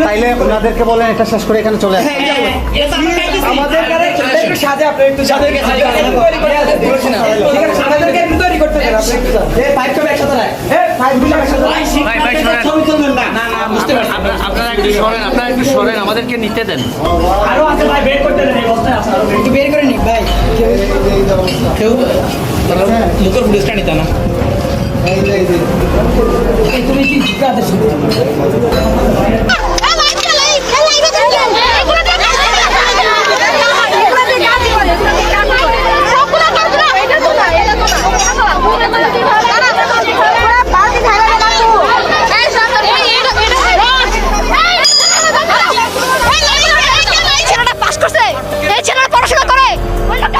তাইলে ওনাদেরকে বলেন এটা শেষ করে এখানে চলে আসেন। আমাদের একটু সাথে আপনি একটু সাথে গেছেন আমাদেরকে একটু তৈরি করতে দেন আপনি একটু এই পাইপ সব একসাথে নাই পাইপ গুলো একসাথে ভাই শোনেন, ছবি তুলবেন না বুঝতে পারছেন, আপনারা একটু সরেন, আমাদেরকে নিতে দেন। আরো আছে ভাই বের করতে দেন এই অবস্থায় আছে একটু বের করে নি ভাই কেউ মুখের ফুটেজটা নিতে না এই তুমি কি জিজ্ঞাসা শুনতে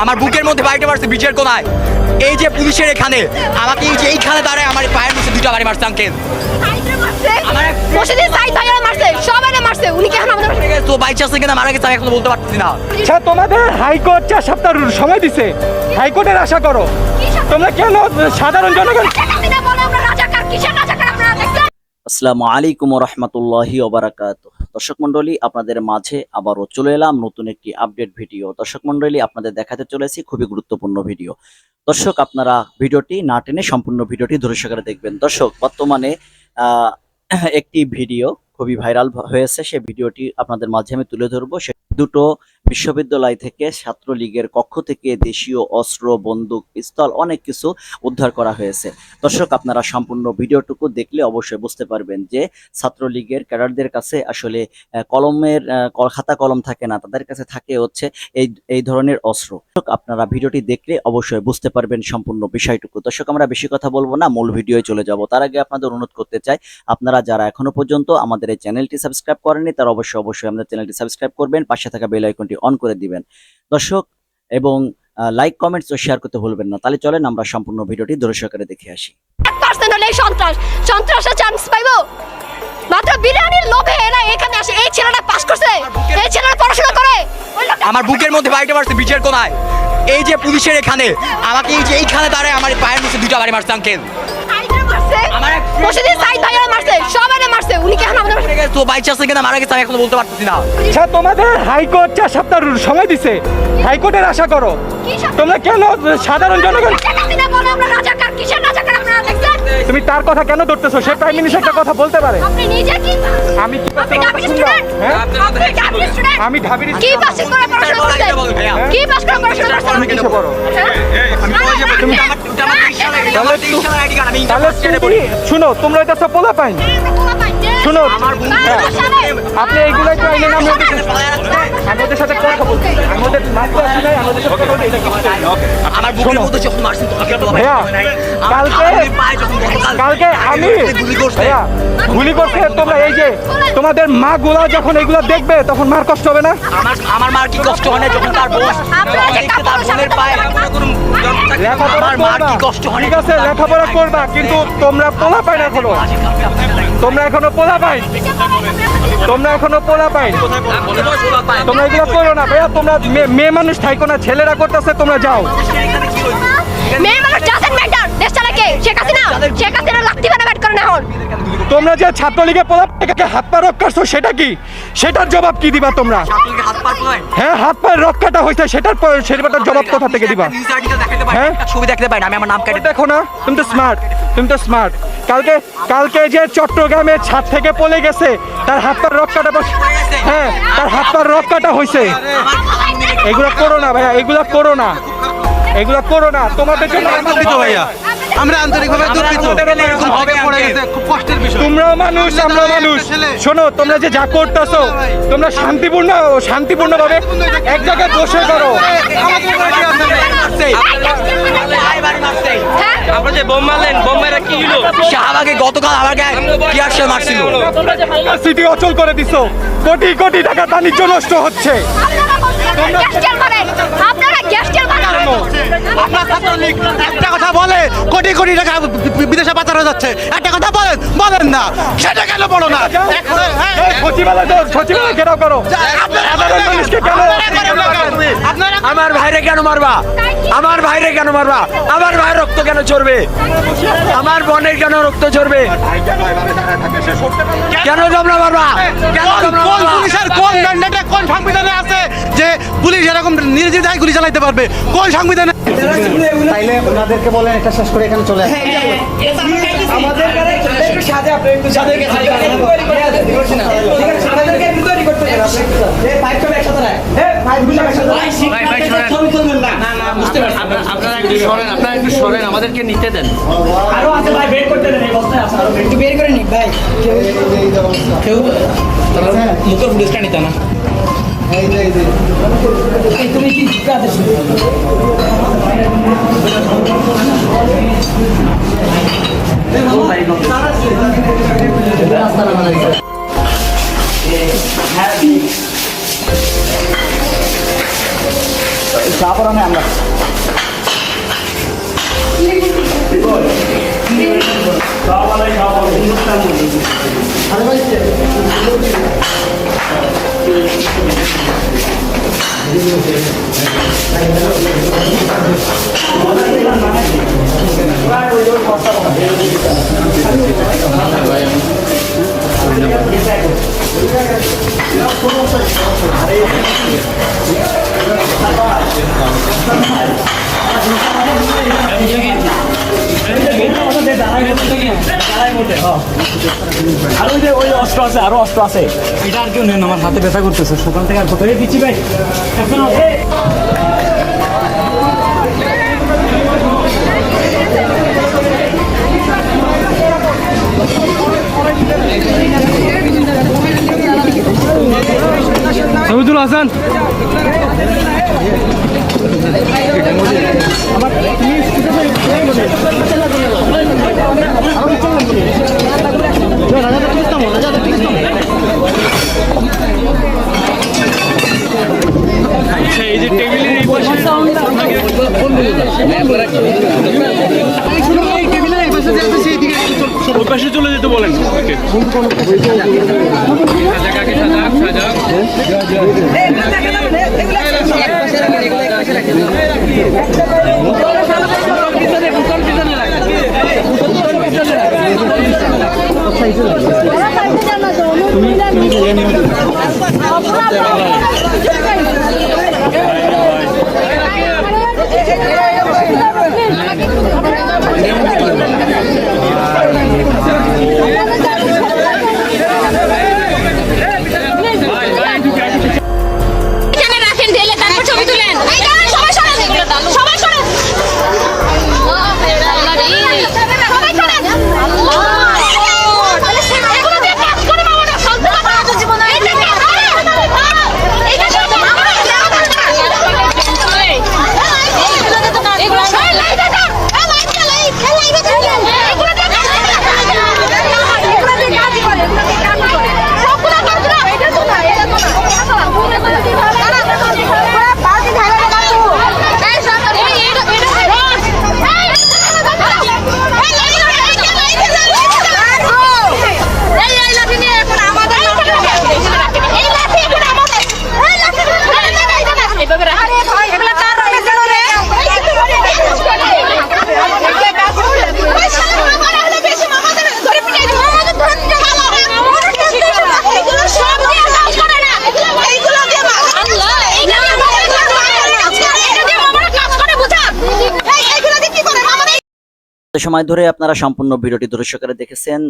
আমার বুকের মধ্যে বাড়িটা মারছে বিচের কোনায়। এই যে পুলিশের এখানে আমাকে এই যে এইখানে দাঁড়ায় আমার পায়ের নিচে দুটো বাড়ি মারছে আঙ্কেল। তো বাইক চাষে কিনা মারা গেছে আমি এখন বলতে পারতেছি না। আচ্ছা তোমাদের হাইকোর্ট 4 সপ্তাহ সময় দিছে, হাইকোর্টের আশা করো। তোমরা কেন সাধারণ জনগণ? আসসালামু আলাইকুম ওয়া রাহমাতুল্লাহি ওয়া বারাকাতুহু। দর্শক মণ্ডলী, আপনাদের মাঝে আবারও চলে এলাম নতুন একটি আপডেট ভিডিও। দর্শক মণ্ডলী, আপনাদের দেখাতে চলেছি খুবই গুরুত্বপূর্ণ ভিডিও। দর্শক, আপনারা ভিডিওটি না টেনে সম্পূর্ণ ভিডিওটি ধৈর্য সহকারে দেখবেন। দর্শক, বর্তমানে একটি ভিডিও খুবই ভাইরাল হয়েছে, সেই ভিডিওটি আপনাদের মাঝে আমি তুলে ধরবো। সে দুটো বিশ্ববিদ্যালয় থেকে ছাত্রলীগের কক্ষ থেকে দেশীয় অস্ত্র, বন্দুক, পিস্তল অনেক কিছু উদ্ধার করা হয়েছে। দর্শক, আপনারা সম্পূর্ণ ভিডিওটুকু দেখলে অবশ্যই বুঝতে পারবেন যে ছাত্রলীগের ক্যাডারদের কাছে আসলে কলমের খাতা কলম থাকে না, তাদের কাছে থাকে হচ্ছে এই ধরনের অস্ত্র। আপনারা ভিডিওটি দেখলে অবশ্যই বুঝতে পারবেন সম্পূর্ণ বিষয়টুকু। দর্শক, আমরা বেশি কথা বলবো না, মূল ভিডিওয় চলে যাব। তার আগে আপনাদের অনুরোধ করতে চাই, আপনারা যারা এখনো পর্যন্ত আমাদের এই চ্যানেলটি সাবস্ক্রাইব করেননি তারা অবশ্যই আমাদের চ্যানেলটি সাবস্ক্রাইব করবেন, পাশে থাকা বেল আইকনটি অন করে দিবেন দর্শক, এবং লাইক, কমেন্টস ও শেয়ার করতে ভুলবেন না। তাহলে চলেন আমরা সম্পূর্ণ ভিডিওটি ধৈর্য সহকারে দেখে আসি। সন্ত্রাসের চান্স পাইবো মাত্র বিরিয়ানির লোভে এরা এখানে আসে। এই ছেলেটা পাস করছে, এই ছেলেটা পড়াশোনা করে। আমার বুকের মধ্যে বাড়িটা মারছে বিচের কোনায়। এই যে পুলিশের এখানে আমাকে এই যে এইখানে দাঁড়ায় আমার পায়ের নিচে দুটো বাড়ি মারছে আঙ্কেল। তো বাইক চাষে কিনা মারা গেছে আমি এখন বলতে পারতেছি না। আচ্ছা তোমাদের হাইকোর্ট 4 সপ্তাহ সময় দিছে, হাইকোর্টের আশা করো। তোমরা কেন সাধারণ জনগণ? তুমি তার কথা কেন ধরতেছো? সে প্রাইম মিনিস্টার একটা কথা বলতে পারে। আমি কি আমি ঢাবির কি পাস করে পড়াশোনা করতে? কি পাস করে পড়াশোনা করতে? তুমি কিসে পড়ো? শুনো, তোমরা এটা সব পোলা পাইনি। শুনো, আপনি এইগুলো একটু আইনে নাম আমাদের সাথে কথা বলছি, আমাদের মাত্র আসি নাই, আমাদের সাথে কথা বলছি। আমার বুকের মধ্যে যখন মারছেন তখন ভাইয়া কালকে আমি ভাইয়া গুলি করছে। তোমরা এই যে তোমাদের মা গুলা যখন এগুলো দেখবে তখন মার কষ্ট হবে না? আমার মার কি কষ্ট হয় না যখন তার বোন তার বোনের পায়ে লেখাপড়া মার কি কষ্ট হয়? ঠিক আছে, লেখাপড়া করবা, কিন্তু তোমরা পোলা পাই না এখনো। তোমরা এখনো পোলা পাই, তোমরা এখনো পোলা পাই। তোমরা এগুলো করো না ভাইয়া। তোমরা মেয়ে মানুষ থাইকো না, ছেলেরা করতেছে, তোমরা যাও। মেয়ে মানুষ ডাজন্ট ম্যাটার। দেশ চালায় কে? শেখ হাসিনা। শেখ হাসিনা লাত্তি বানা ব্যাট করে না এখন। তোমরা যে ছাত্রলীগের পোলাপানকে হাত পা রক কাটছো সেটা কি? সেটার জবাব কি দিবা তোমরা? হ্যাঁ, হাত পা রক কাটা হইছে, সেটার জবাব কোথা থেকে দিবা? হ্যাঁ, ছবি দেখতে পাই না, আমি আমার নাম কেটে দেখো না। তুমি তো স্মার্ট, তুমি তো স্মার্ট। কালকে যে চট্টগ্রামের ছাদ থেকে পড়ে গেছে তার হাত পা রক কাটা, হ্যাঁ তার হাত পা রক কাটা হইছে। এগুলো করো না ভাইয়া, এগুলো করো না, এগুলো করো না। তোমাদের জন্য ভাইয়া আমরা আন্তরিকভাবে দুঃখিত, এরকম হবে পড়ে গেছে, খুব কষ্টের বিষয়। তোমরাও মানুষ, আমরাও মানুষ। শোনো, তোমরা যে যা করতেছো তোমরা শান্তিপূর্ণ ভাবে এক জায়গায় বসে করো। আমরা যে বোম মারলেন, বোমেরা কি হলো? শাহবাগে গতকাল আমার গায়ে টিয়ার শেল মারছিল। সিটি অচল করে দিছো, কোটি কোটি টাকা বাণিজ্য নষ্ট হচ্ছে। আপনার ছাত্রলীগ একটা কথা বলে কোটি কোটি টাকা বিদেশে পাচার হয়ে যাচ্ছে, একটা কথা বলেন না, সেটা কেন বলো না? সচিবালয় ঘেরাও করো। সাধারণ মানুষকে কেন? আমার আমার ভাইরে কেন মারবা? আমার ভাইরে কেন মারবা? আমার ভাইয়ের রক্ত কেন ঝরবে? আমার বোনের কেন রক্ত ঝরবে? কেন তোমরা মারবা? কেন তোমরা কোন মারবা? পুলিশের কোন ম্যান্ডেটে কোন সংবিধানে আছে যে পুলিশ এরকম নির্দ্বিধায় গুলি চালাতে পারবে? কোন সংবিধানে? তাইলে ওনাদেরকে বলেন এটা শেষ করে এখানে চলে আসেন। আমাদের একটু সাথে আপনি একটু সাথে আমাদেরকে একটু তৈরি করতে দেন আপনি একটু। এই পাইপ সব একসাথে রাখ। এই পাইপ গুলো একসাথে রাখ। ভাই সরেন। ছবি তুলবেন না। না বুঝতে পারছি আপনারা একটু সরেন আমাদেরকে নিতে দেন। আরো আছে ভাই, বের করতে দেন, এই বস্তায় আছে আরো একটু বের করে নি ভাই। কেউ মুখের ফুটেজটা নিতে না। এই তুমি কি কাজ আমরা আরো যে ওই অস্ত্র আছে, আরো অস্ত্র আছে। এটা আর কেউ নেন, আমার হাতে ব্যথা করতেছে সকাল থেকে। আর কোথায় দিচ্ছি ভাই এখন শহীদুল হাসান এই যে টেবিলের এই পাশে ওই পাশে চলে যেতে বলেন। সময় ধরে আপনারা সম্পূর্ণ ভিডিওটি ধৈর্য সহকারে দেখেছেন।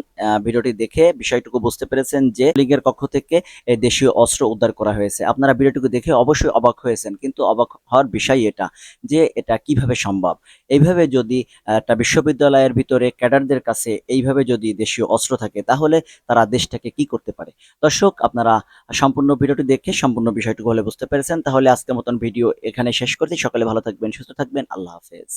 ভিডিওটি দেখে বিষয়টুকু বুঝতে পেরেছেন যে লীগের পক্ষ থেকে এই দেশীয় অস্ত্র উদ্ধার করা হয়েছে। আপনারা ভিডিওটুকু দেখে অবশ্যই অবাক হয়েছেন, কিন্তু অবাক হওয়ার বিষয় এটা যে এটা কিভাবে সম্ভব। এইভাবে যদি একটা বিশ্ববিদ্যালয়ের ভিতরে ক্যাডারদের কাছে এইভাবে যদি দেশীয় অস্ত্র থাকে তাহলে তারা দেশটাকে কি করতে পারে। দর্শক, আপনারা সম্পূর্ণ ভিডিওটি দেখে সম্পূর্ণ বিষয়টুকু হলে বুঝতে পেরেছেন। তাহলে আজকের মতন ভিডিও এখানে শেষ করছি। সকালে ভালো থাকবেন, সুস্থ থাকবেন, আল্লাহ হাফেজ।